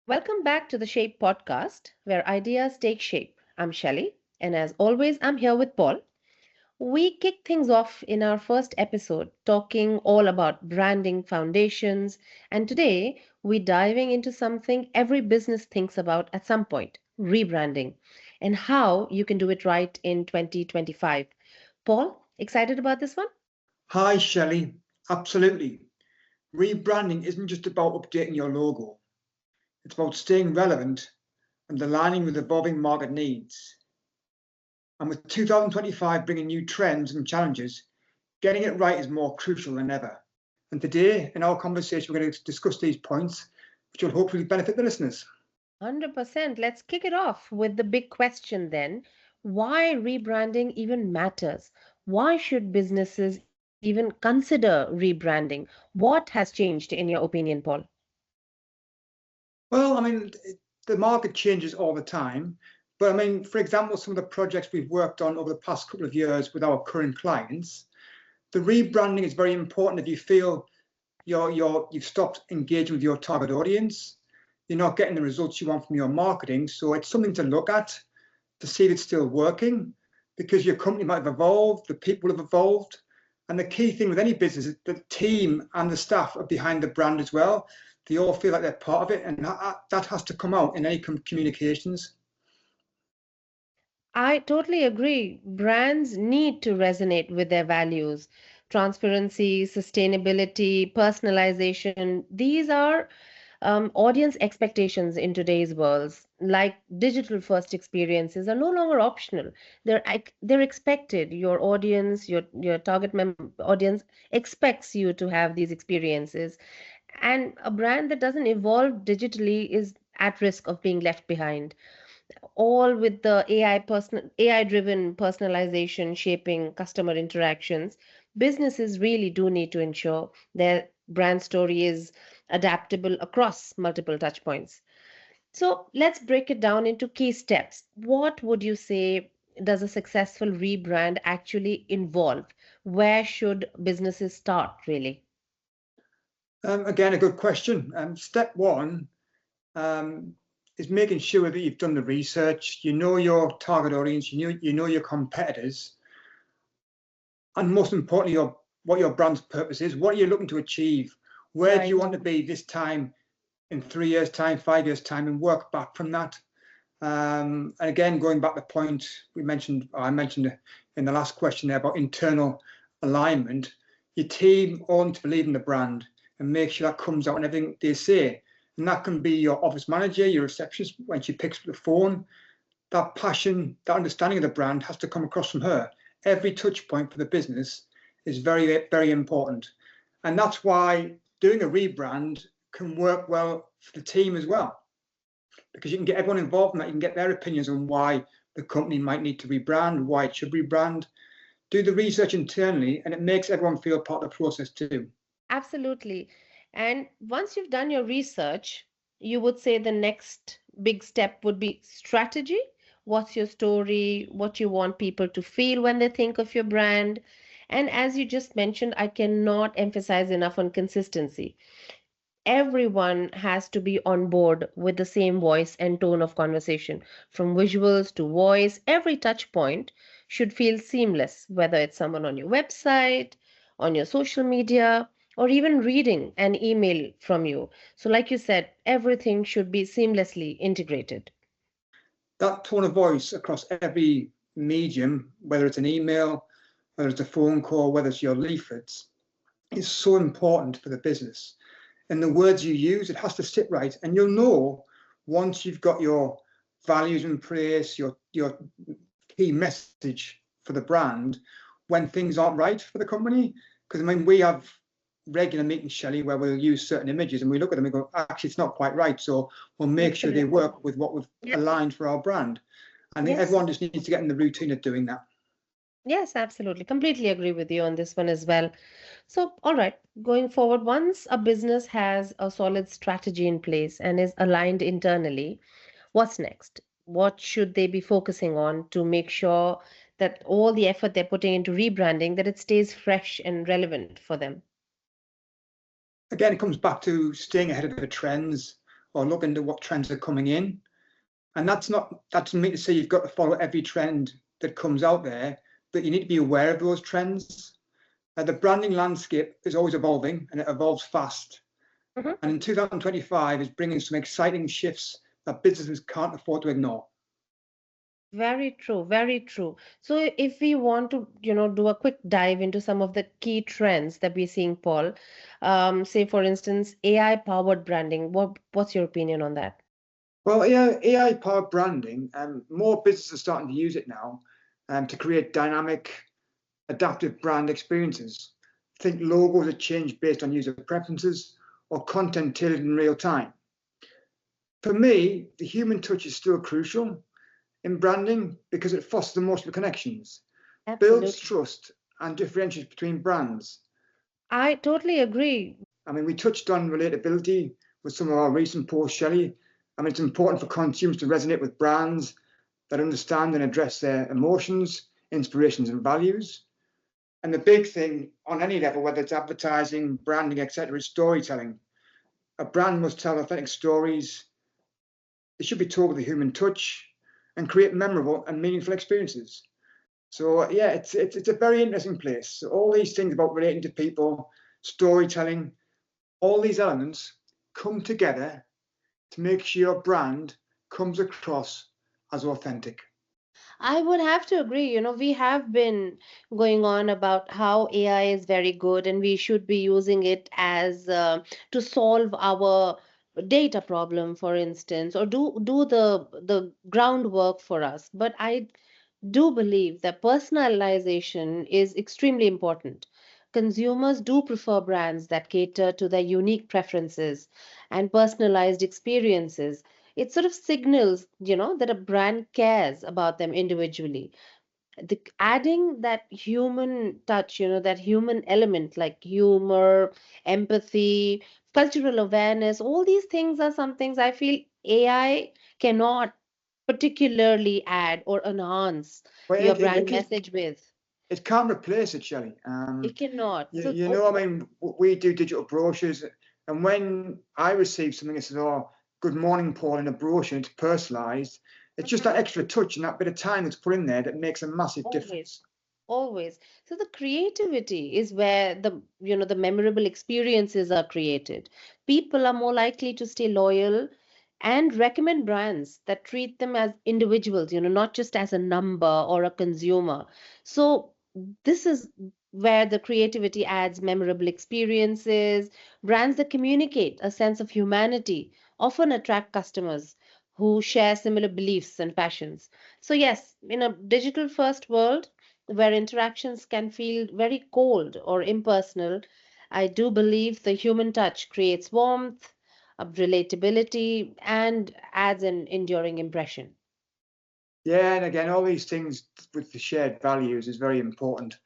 Welcome back to the Shape podcast, where ideas take shape. I'm Shelley, and as always, I'm here with Paul. We kick things off in our first episode talking all about branding foundations, and today we're diving into something every business thinks about at some point rebranding and how you can do it right in 2025. Paul, excited about this one? Hi, Shelley. Absolutely. Rebranding isn't just about updating your logo, it's about staying relevant and aligning with evolving market needs. And with 2025 bringing new trends and challenges, getting it right is more crucial than ever. And today, in our conversation, we're going to discuss these points, which will hopefully benefit the listeners. 100%. Let's kick it off with the big question then. Why rebranding even matters? Why should businesses even consider rebranding? What has changed, in your opinion, Paul? Well, the market changes all the time. But for example, some of the projects we've worked on over the past couple of years with our current clients, the rebranding is very important if you feel you've stopped engaging with your target audience. You're not getting the results you want from your marketing. So it's something to look at to see if it's still working, because your company might have evolved, the people have evolved. And the key thing with any business is the team and the staff are behind the brand as well. They all feel like they're part of it, and that has to come out in any communications. I totally agree. Brands need to resonate with their values. Transparency, sustainability, personalization, these are audience expectations in today's world. Like digital first experiences are no longer optional. They're expected. Your audience, your audience expects you to have these experiences. And a brand that doesn't evolve digitally is at risk of being left behind, all with the AI driven personalization shaping customer interactions. Businesses really do need to ensure their brand story is adaptable across multiple touch points. So let's break it down into key steps. What would you say does a successful rebrand actually involve? Where should businesses start, really? Again, a good question. Step one um, is making sure that you've done the research, you know your target audience, you know your competitors, and most importantly, what your brand's purpose is. What are you looking to achieve? Where do you Right. want to be this time, in 3 years' time, 5 years' time, and work back from that. And again, going back to the point I mentioned in the last question there about internal alignment, your team all need to believe in the brand and make sure that comes out in everything they say. And that can be your office manager, your receptionist, when she picks up the phone. That passion, that understanding of the brand has to come across from her. Every touch point for the business is very, very important. And that's why doing a rebrand can work well for the team as well, because you can get everyone involved in that. You can get their opinions on why the company might need to rebrand, why it should rebrand. Do the research internally, and it makes everyone feel part of the process too. Absolutely. And once you've done your research, you would say the next big step would be strategy. What's your story? What you want people to feel when they think of your brand? And as you just mentioned, I cannot emphasize enough on consistency. Everyone has to be on board with the same voice and tone of conversation. From visuals to voice, every touch point should feel seamless, whether it's someone on your website, on your social media, or even reading an email from you. So, like you said, everything should be seamlessly integrated. That tone of voice across every medium, whether it's an email, whether it's a phone call, whether it's your leaflets, is so important for the business. And the words you use, it has to sit right. And you'll know once you've got your values in place, your key message for the brand, when things aren't right for the company. Because we have regular meetings, Shelley, where we'll use certain images and we look at them and go, actually, it's not quite right. So we'll make sure they Absolutely. work with what we've Yep. aligned for our brand. I think Yes. everyone just needs to get in the routine of doing that. Yes, absolutely. Completely agree with you on this one as well. So, all right, going forward, once a business has a solid strategy in place and is aligned internally, what's next? What should they be focusing on to make sure that all the effort they're putting into rebranding, that it stays fresh and relevant for them? Again, it comes back to staying ahead of the trends. or look into what trends are coming in. And that doesn't mean to say you've got to follow every trend that comes out there, but you need to be aware of those trends. The branding landscape is always evolving, and it evolves fast. Mhm. And in 2025 is bringing some exciting shifts that businesses can't afford to ignore. Very true, very true. So if we want to, do a quick dive into some of the key trends that we're seeing, Paul, say for instance, AI powered branding. What's your opinion on that? Well, yeah, AI-powered branding, more businesses are starting to use it now to create dynamic, adaptive brand experiences. Think logos are changed based on user preferences or content tailored in real time. For me, the human touch is still crucial in branding because it fosters emotional connections, builds Absolutely. trust, and differentiates between brands. I totally agree. I mean, we touched on relatability with some of our recent posts, Shelley. I mean, it's important for consumers to resonate with brands that understand and address their emotions, inspirations, and values. And the big thing on any level, whether it's advertising, branding, etc., is storytelling. A brand must tell authentic stories. It should be told with a human touch and create memorable and meaningful experiences. So yeah, it's a very interesting place. So all these things about relating to people, storytelling, all these elements come together to make sure your brand comes across as authentic. I would have to agree. We have been going on about how AI is very good and we should be using it as to solve our data problem, for instance, or do the groundwork for us. But I do believe that personalization is extremely important. Consumers do prefer brands that cater to their unique preferences and personalized experiences. It sort of signals, that a brand cares about them individually. Adding that human touch, that human element like humor, empathy, cultural awareness, all these things are some things I feel AI cannot particularly add or enhance But your brand message with. it can't replace it, Shelley. It cannot. So, You know, I mean, we do digital brochures, and when I receive something that says, "Oh, good morning, Paul," in a brochure, it's personalised. It's just that extra touch and that bit of time that's put in there that makes a massive always. difference. Always. So the creativity is where the memorable experiences are created. People are more likely to stay loyal and recommend brands that treat them as individuals, not just as a number or a consumer. So this is where the creativity adds memorable experiences. Brands that communicate a sense of humanity often attract customers who share similar beliefs and passions. So yes, in a digital first world, where interactions can feel very cold or impersonal, I do believe the human touch creates warmth, relatability, and adds an enduring impression. Yeah, and again, all these things with the shared values is very important.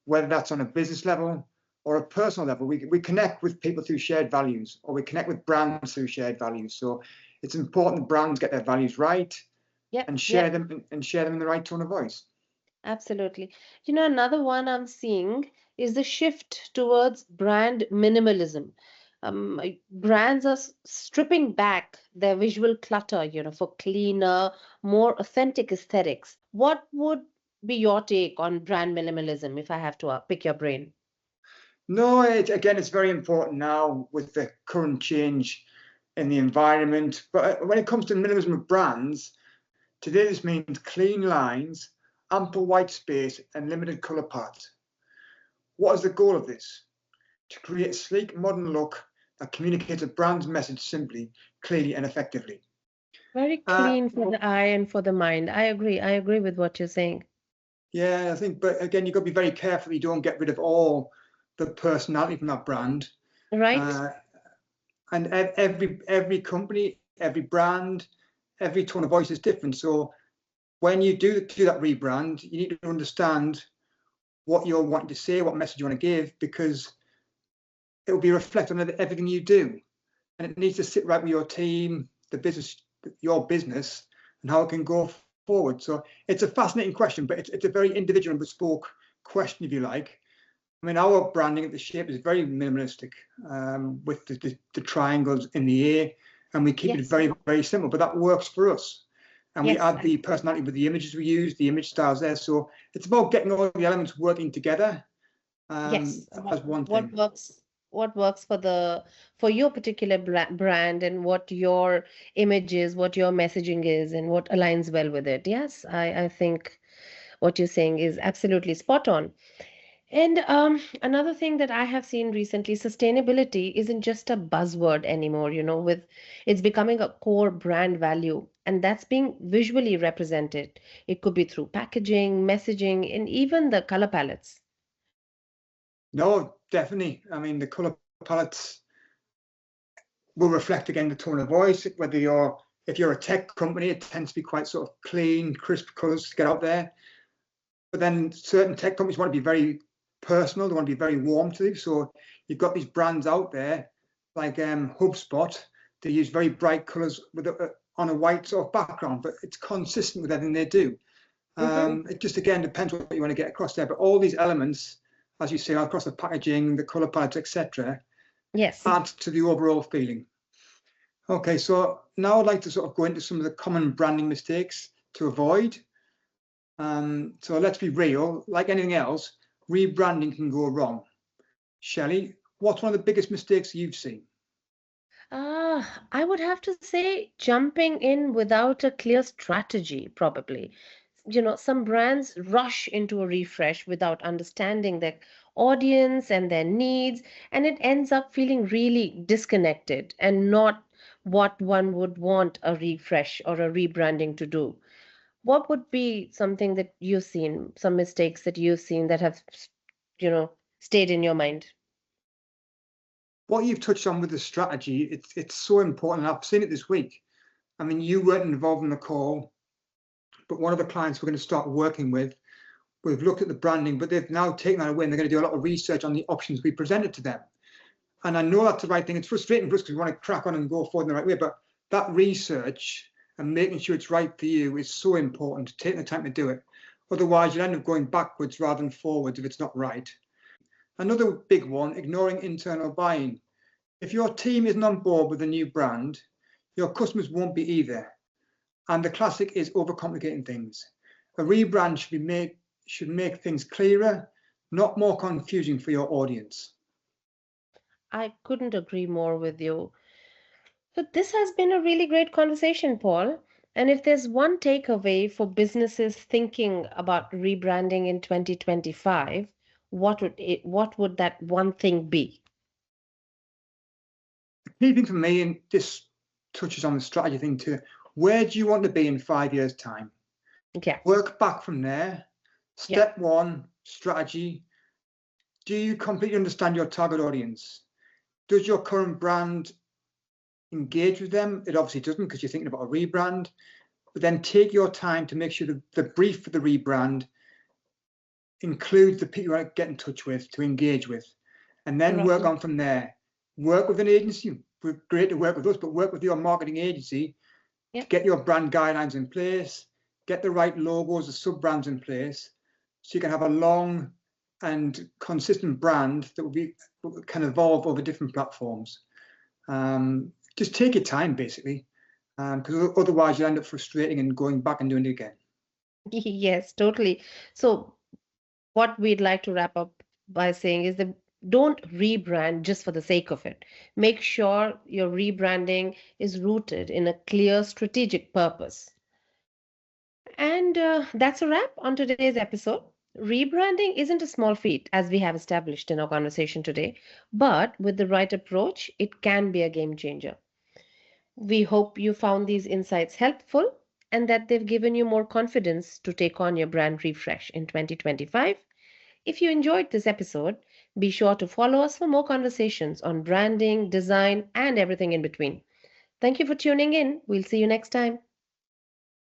Whether that's on a business level or a personal level, we connect with people through shared values, or we connect with brands through shared values. So it's important that brands get their values right Yep, and share yep. them in the right tone of voice. Absolutely. Another one I'm seeing is the shift towards brand minimalism. Brands are stripping back their visual clutter, for cleaner, more authentic aesthetics. What would be your take on brand minimalism if I have to pick your brain? No, again, it's very important now with the current change in the environment. But when it comes to minimalism of brands, today this means clean lines, ample white space, and limited color palettes. What is the goal of this? To create a sleek, modern look that communicates a brand's message simply, clearly, and effectively. Very Uh, clean for the eye and for the mind. I agree. I agree with what you're saying. yeah, I think, but again, you've got to be very careful you don't get rid of all the personality from that brand. Right? Uh, and every company, every brand, every tone of voice is different. So when you do that rebrand, you need to understand what you're wanting to say, what message you want to give, because it will be reflected on everything you do, and it needs to sit right with your team, the business, your business, and how it can go forward. So it's a fascinating question, but it's a very individual and bespoke question, if you like. I mean, our branding at the shape is very minimalistic, with the triangles in the A, and we keep it Yes, very, very simple, but that works for us. And we yes, add the personality with the images we use, the image styles there. So it's about getting all the elements working together yes. as one What thing. works? What works for the for your particular brand, and what your image is, what your messaging is, and what aligns well with it. Yes, I think what you're saying is absolutely spot on. And another thing that I have seen recently, sustainability isn't just a buzzword anymore, with it's becoming a core brand value, and that's being visually represented. It could be through packaging, messaging, and even the color palettes. No, definitely. I mean, the color palettes will reflect again the tone of voice. Whether you're if you're a tech company, it tends to be quite sort of clean, crisp colors to get out there. But then certain tech companies want to be very personal. They want to be very warm to you. So you've got these brands out there like HubSpot. They use very bright colors with on a white sort of background, but it's consistent with everything they do. Hmm. It just again depends what you want to get across there. But all these elements, as you say, across the packaging, the color palettes, etc., Yes. add to the overall feeling. Okay, so now I'd like to sort of go into some of the common branding mistakes to avoid. So let's be real, like anything else, rebranding can go wrong. Shelley, what's one of the biggest mistakes you've seen? I would have to say jumping in without a clear strategy, probably. Some brands rush into a refresh without understanding their audience and their needs, and it ends up feeling really disconnected and not what one would want a refresh or a rebranding to do. What would be something that you've seen, some mistakes that you've seen that have, stayed in your mind? What you've touched on with the strategy, it's so important. I've seen it this week. I mean, you weren't involved in the call, but one of the clients we're going to start working with, we've looked at the branding, but they've now taken that away and they're going to do a lot of research on the options we presented to them. And I know that's the right thing. It's frustrating for us because we want to crack on and go forward in the right way, but that research and making sure it's right for you is so important, taking the time to do it. Otherwise, you'll end up going backwards rather than forwards if it's not right. Another big one, ignoring internal buying. If your team isn't on board with a new brand, your customers won't be either. And the classic is overcomplicating things. A rebrand should make things clearer, not more confusing for your audience. I couldn't agree more with you. So, this has been a really great conversation, Paul. And if there's one takeaway for businesses thinking about rebranding in 2025, what would that one thing be? Key thing for me, and this touches on the strategy thing too, where do you want to be in 5 years' time? Yeah, Work back from there. yeah, Step one, strategy. Do you completely understand your target audience? Does your current brand engage with them? It obviously doesn't because you're thinking about a rebrand. But then take your time to make sure the brief for the rebrand includes the people you want to get in touch with, to engage with, and then work right. on from there. Work with an agency. We're great to work with us, but work with your marketing agency Yeah, to get your brand guidelines in place, get the right logos, the sub brands in place, so you can have a long and consistent brand that can evolve over different platforms. Just take your time, basically, because otherwise you end up frustrating and going back and doing it again. yes, totally. So, what we'd like to wrap up by saying is that don't rebrand just for the sake of it. Make sure your rebranding is rooted in a clear strategic purpose. And that's a wrap on today's episode. Rebranding isn't a small feat, as we have established in our conversation today, but with the right approach, it can be a game changer. We hope you found these insights helpful and that they've given you more confidence to take on your brand refresh in 2025. If you enjoyed this episode, be sure to follow us for more conversations on branding, design, and everything in between. Thank you for tuning in. We'll see you next time.